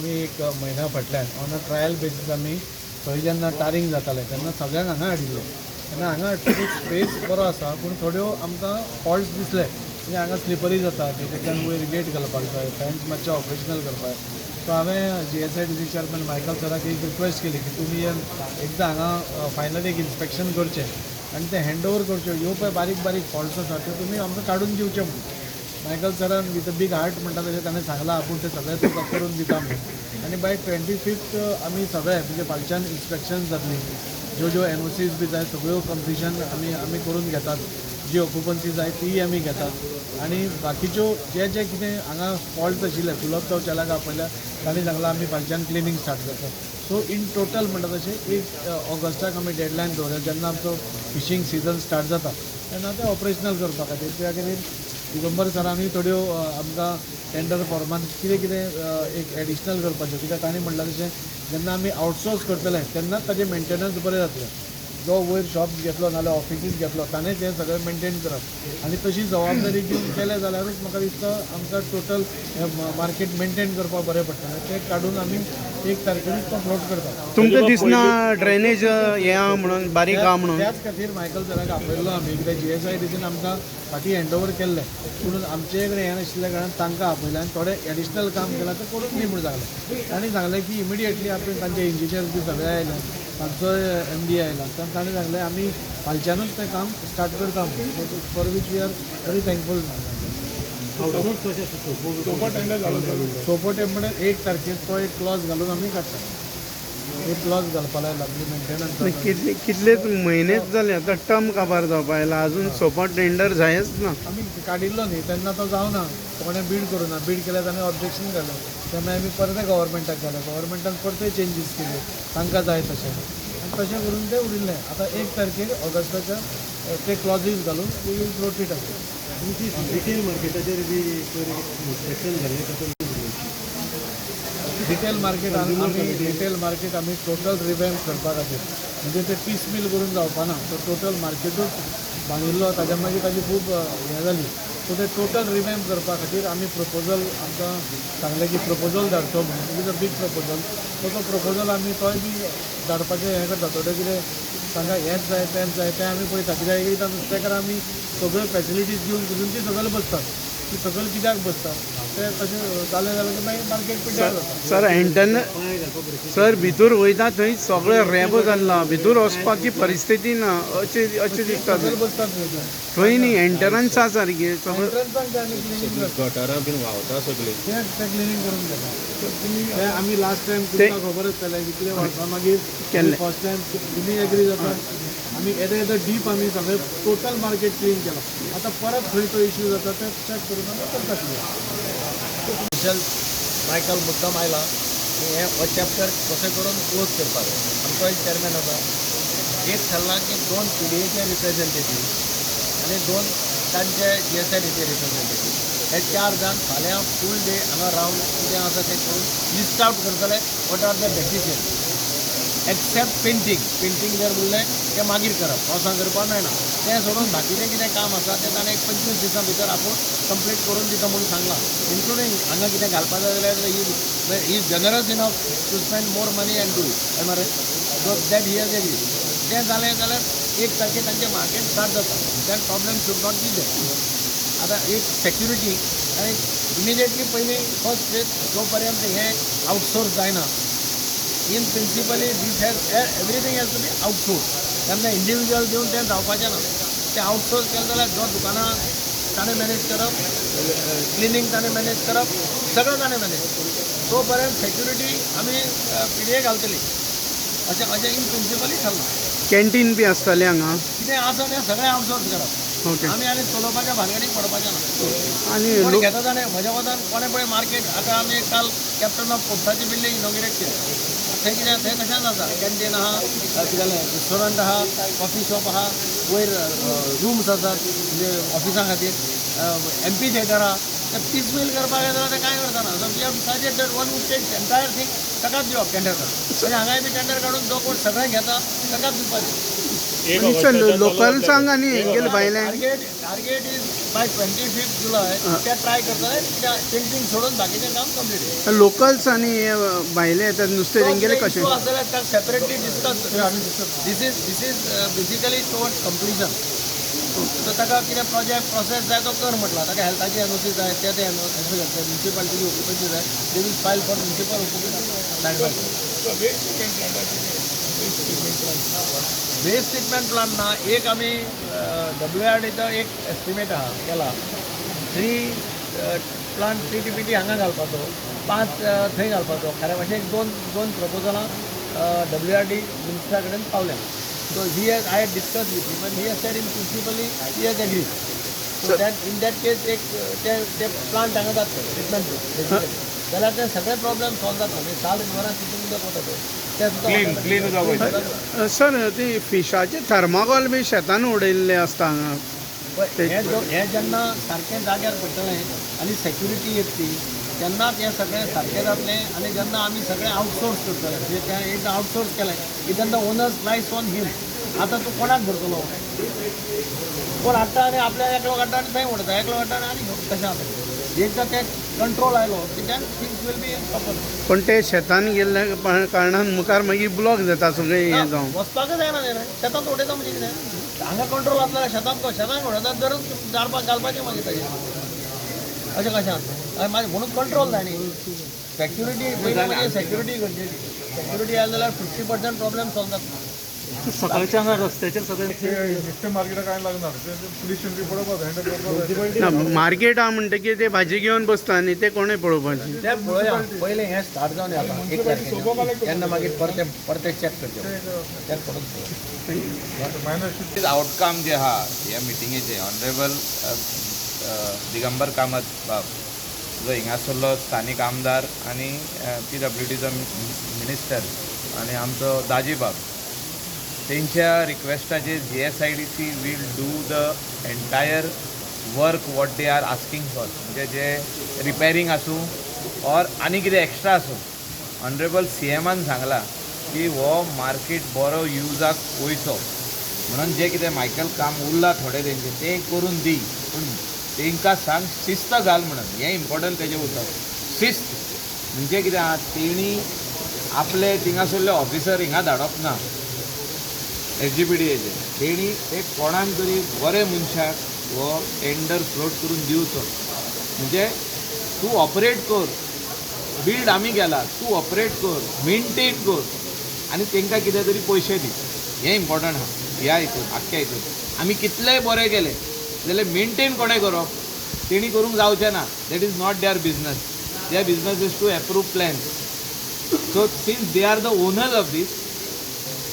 आमी एक म्हयन्या फाटल्यान ऑन अ ट्रायल बेसीस आमी थंय जेन्ना टारींग जातालें तेन्ना सगळ्यांक हांगा हाडिल्ले. तेन्ना हांगा हाडटकीच स्पेस बरो आसा पूण थोड्यो आमकां फॉल्ट्स दिसले. म्हणजे हांगा स्लिपरी जाता, तेच्यान वयर गेट घालपाक जाय, फॅन्स मातशे ऑपरेशनल करपाक. सो हांवें GSIDC चेअरमॅन मायकल सराक एक रिक्वेस्ट केली की तुमी एकदां हांगा फायनल एक इन्स्पेक्शन करचें आनी ते हँड ओवर करच्यो. ह्यो पळय बारीक बारीक फॉल्ट्स आसा त्यो तुमी आमकां काडून दिवचे म्हणून. मायकल सरान विथ अ बिग हार्ट म्हणटा तशें ताणें सांगलां आपूण ते सगळे तुका करून दिता म्हणून. आनी बाय 25th आमी सगळे म्हणजे फालच्यान इन्स्पेक्शन जातली, ज्यो NOCs बी जाय सगळ्यो कंप्लिशन आमी करून घेतात. जी ऑक्युपन्सी जाय ती आमी घेतात आनी बाकीच्यो जे कितें हांगा फॉल्ट आशिल्ले सुलभ शौचालयाक आपयल्या तांणी सांगलां आमी फालच्यान क्लिनींग स्टार्ट करतात. सो इन टोटल म्हणटा तशें 1 ऑगस्टाक आमी डेडलायन दवरल्या जेन्ना आमचो फिशींग सिजन स्टार्ट जाता तेन्ना ते ऑपरेशनल करपा खातीर. त्या खातीर दिगंबर सरांनी थोड्यो आमकां टेंडर फॉर्मान कितें कितें एक एडिशनल करपाचें, कित्याक ताणें म्हणलां तशें जेन्ना आमी आउटसोर्स करतले तेन्नाच ताजें मेंटेनन्स बरें जातलें. जो वयर शॉप्स घेतलो नाल्यार ऑफिसीस घेतलो ताणें तें सगळें मेंटेन करप आनी तशी जबाबदारी घेवन केलें जाल्यारूच म्हाका दिसता आमकां टोटल मार्केट मेंटेन करपाक बरें पडटलें. तें काडून आमी 1 तारखेरूच तो फ्लोट करता. तुमकां दिसना ड्रेनेज हें आहा म्हणून बारीक आहा म्हणून? त्याच खातीर मायकल सराक आपयल्लो आमी, कित्याक GSIDCन आमकां फाटीं हँड ओवर केल्लें पूण आमचे कडेन हें नाशिल्ल्या कारणान तांकां आपयलें आनी थोडें एडिशनल काम केलां तें करून दी म्हूण सांगलें. तांणी सांगलें की इमिडिएटली आपण तांचे इंजिनियर्स बी सगळे आयले, तांचो MD आयला, तांणी सांगलें आमी फालच्यानूच तें काम स्टार्ट करता म्हणून. For which we are very thankful. सोपो टेंपडे 1 तारखेर तो एक क्लॉज घालून आमी काडटा. एक क्लॉज घालपाक लायला म्हणजे मेंटेनन्स. कितले म्हयनेच जाले आतां टर्म काबार जावपा आयला, अजून सोपो टेंडर जायच ना. आमी काडिल्लो न्ही तेन्ना तो जावना, कोणें बीड करूना. बीड केल्यार ताणें ऑब्जेक्शन घालें, तेन्ना आमी परते गव्हर्मेंटाक घालें, गव्हर्मेंटान परते चेंजीस केले तांकां जाय तशें आनी तशें करून तें उरिल्लें. आतां 1 तारखेर ऑगस्टाच्या ते क्लॉजीस घालून we will float it up. Retail मार्केटाचेर बी इन्स्पेक्शन जालें रिटेल मार्केट आमी टोटल रिवॅम्प करपा खातीर, म्हणजे ते पीस मिल करून जावपा ना. तो टोटल मार्केटूच बांदिल्लो, ताज्या मागीर ताजी खूब हें जाली. सो ते टोटल रिवॅम्प करपा खातीर आमी प्रपोजल आमकां सांगलें की प्रपोजल धाडचो म्हणून. It is a big proposal. So तो प्रपोजल आमी तोय बी धाडपाचें हें करता. थोडें कितें सांगा हेंच जाय तेंच जाय तें आमी पळयता, कित्याक एकदां नुस्तेकार आमी सगळ्यो फॅसिलिटीज दिवन करून ती सकयल बसतात. ती सकयल कित्याक बसतात ते तशें जालें जाल्यार मागीर मार्केट पिड्ड्यार जाता. सर भितूर वयता थंय सगळें रेबो जाल्ला, भितूर वचपाची परिस्थिती ना अशें दिसता. बसतात थंय न्ही एंट्रन्सा सारकी सगळें एंट्रन्साक आमी क्लिनींग करता, गटारां बीन व्हांवता सगळीं तें क्लिनींग करून घेता. तें आमी लास्ट टायम तुमकां खबर आसतलें कितलें वर्सां मागीर केल्लें. फर्स्ट टायम तुमी एग्री जातात आमी येदो डीप आमी सगळें टोटल मार्केट क्लीन केलां. आतां परत खंय तो इश्यू जाता ते चॅक करून आमी करता क्लियर. स्पेशल मायकल मुद्दम आयला की हे हो चॅप्टर कशें करून क्लोज करपाक. आमचो एक चॅरमॅन आसा, एक थारला की 2 PDAचे रिप्रेझेंटेटीव आनी 2 तांचे GSIDC रिप्रेझेंटेटीव, हे 4 जाण फाल्यां फूल डे हांगा रावन कितें आसा तें करून लिस्ट आउट करतले what are the deficient except painting जर उरलें तें मागीर करप, पावसां करपाक मेळना. तें सोडून बाकीचें कितें काम आसा तें ताणें 25 दिसां भितर आपूण कंप्लीट करून दिता म्हणून सांगलां. इन्क्लुडींग हांगा कितें घालपाक जाय जाल्यार he generous enough to spend more money and do it. M R so that he has agree. तें जालें जाल्यार 1 तारखेर तांचें मार्केट स्टार्ट जाता. That problem should not be there. आतां एक सेक्युरिटी आनी इमिजिएटली पयलीं फर्स्ट फेज जो पर्यंत हें आउटसोर्स जायना, in principle this has everything has to be outsource. तेन्ना इंडिविज्युअल दिवन तें जावपाचें ना. तें आउटसोर्स केलें जाल्यार जो दुकानां ताणें मॅनेज करप, क्लिनींग ताणें मॅनेज करप, सगळें ताणें मॅनेज करप. तो पर्यंत सेक्युरिटी आमी PDA घालतली अशें इन प्रिंसिपली थारलां. कॅन्टीन बी आसतलें हांगा? कितें आसा तें सगळें आउटसोर्स करप. ओके. आमी आनी चलोवपाच्या भानगडीक पडपाचें ना. आनी कोण घेता जाणें म्हज्या मतान कोणें पळय मार्केट. आतां आमी काल कॅप्टन ऑफ पोर्टाची बिल्डींग इनॉग्रेट केली. थंय कितें थंय कशें जाता, कॅन्टीन आहा, कितें रेस्टॉरंट आहा, कॉफी शॉप आहा, वयर रूम्स आसात म्हणजे ऑफिसां खातीर, MP थिएटर आहा. तें पीस मील करपाक जाय जाल्यार तें कांय करतना. So we have decided that one would take entire thing ताकाच दिवप टेंडर काडून. म्हणजे हांगाय बी टेंडर काडून जो कोण सगळें घेता ताकाच दिवपाचें. लोकल्सांक आनी हेंगेले भायल्यान target is by 25th July ते ट्राय करतले पेंटिंग सोडून बाकीचें काम कंप्लीट लोकल्स आनी हे भायले येतात नुस्तें तेंगेले कशें separately discuss this is basically towards completion तर ताका कितें प्रोसेस जाय तो कर म्हटला ताका हेल्थाची एनओसी जाय ते एनओसी घालता म्युन्सिपालिटीची ऑक्युपन्सी जाय they will file for municipal occupancy waste treatment plant ना एक आमी WRDचो एक एस्टिमेट आहा केला 3 प्लांट 3 TPT हांगा घालपाचो 5 थंय घालपाचो खऱ्या भाशेन दोन प्रपोजलां WRD मिनिस्टरा कडेन पावल्या so he has I had discuss with him and he has said in principally he has agreed so that in that case एक ते प्लांट हांगा जातलो ट्रिटमेंट जाल्यार ते सगळे प्रॉब्लेम सॉल्व जातले म्हणजे 7 वरां कितून उदक वता ते क्लीन उदक वयता. सर ती फिशाचे थर्माकोल बी शेतान उडयल्ले आसता हांगा हे जेन्ना सारकें जाग्यार पडटलें आनी सेक्युरिटी येतली तेन्नाच हें सगळें सारकें जातलें आनी जेन्ना आमी सगळें आउटसोर्स करतले म्हणजे तें एकदां आउटसोर्स केलें की तेन्ना ओनर्स लायस ऑन हीम आतां तूं कोणाक धरतलो कोण हाडटा आनी आपल्या एकलो काडटा आनी थंय उडयता एकलो काडटा आनी तशें जाता एकदां तें कंट्रोल आयलो की then things will be proper पण ते शेतान गेल्ल्या कारणान मुखार मागीर ब्लॉक जाता सगळें हें जावन वचपाकच जायना तें शेतांत उडयता म्हणजे कितें हांगा कंट्रोल जातलें शेतांत उडयता धरून झाडपाक घालपाचें मागीर ताजेर अशें कशें आसा मागीर म्हणून कंट्रोल जाय न्ही सेक्युरिटी पयलीं म्हणजे सेक्युरिटी गरजेची सेक्युरिटी आयली जाल्यार 50% प्रॉब्लेम सॉल्व जाता सकाळच्या हांगा रस्त्याचेर सगळें नुस्तें मार्केटाक कांय लागना पुलीस एंट्री पडोवपाक हँडल करपाक मार्केट आहा म्हणटकीर ते भाजी घेवन बसता न्ही ते कोणें पळोवपाचें ते पळोवया पयलें हें स्टार्ट जावन येता 1 तारखेर तेन्ना मागीर परते चॅक करचें चॅक करून आउटकम जे आहा ह्या मिटिंगेचे ऑनरेबल दिगंबर कामत बाब जो हिंगासरलो स्थानीक आमदार आनी PWDचो मिनिस्टर आनी आमचो दाजी बाब तेंच्या रिक्वेस्टाचेर GSIDC will do the entire work what they are asking for म्हणजे जे रिपेरींग आसूं ऑर आनी कितें एक्स्ट्रा आसूं ऑनरेबल CMन सांगला की हो मार्केट बरो युजाक वयचो म्हणून जे कितें मायकल काम उरलां थोडे तेंचे ते करून दी पूण तेंकां सांग शिस्त घाल म्हणून हें इम्पॉर्टंट तेजें उतर शिस्त म्हणजे कितें आहा तेणी आपले थिंगासरले ऑफिसर हिंगा धाडप ना SGPDAचे तेणी ते कोणाक तरी बरे मनशाक हो टेंडर फ्लोट करून दिवचो म्हणजे तूं ऑपरेट कर बिल्ड आमी केला तूं ऑपरेट कर मेनटेन कर आनी तेंकां कितें तरी पयशे दी हें इम्पॉर्टंट आहा ह्या हितून आख्ख्या हितून आमी कितलेय बरें केलें जाल्यार मेनटेन कोणें करप तेणी करूंक जावचें ना that is not their business their business is to approve plans so since they are the owners of this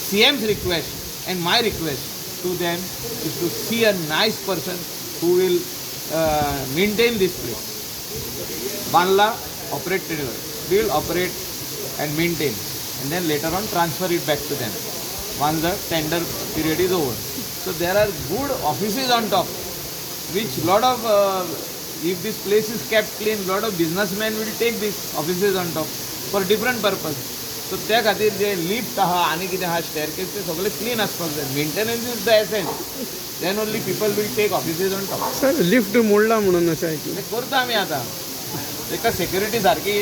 CM's request and my request to them is to see a nice person who will maintain this place. Banla operated, will operate and maintain and then later on transfer it back to them once the tender period is over. So there are good offices on top which lot of if this place is kept clean, lot of businessmen will take these offices on top for different purpose. So त्या खातीर जे lift आहा आनी कितें आहा staircase ते सगळे clean आसपाक जाय maintenance is the essence then only people will take offices on top sir lift मोडला म्हणून अशें आयकलें ते करता आमी आतां तेका सेक्युरिटी सारकी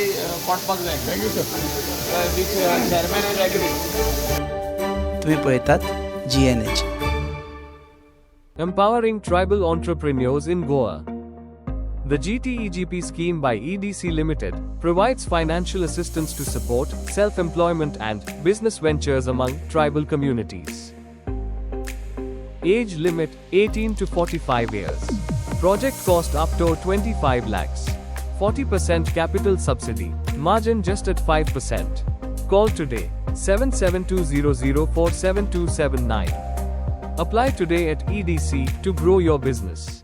पडपाक जाय thank you sir which chairman is agree तुम्ही पळयतात GNH. Empowering tribal entrepreneurs in Goa. The GTEGP scheme by EDC Limited provides financial assistance to support self-employment and business ventures among tribal communities. Age limit 18 to 45 years. Project cost up to 25 lakhs. 40% capital subsidy. Margin just at 5%. Call today 7720047279. Apply today at EDC to grow your business.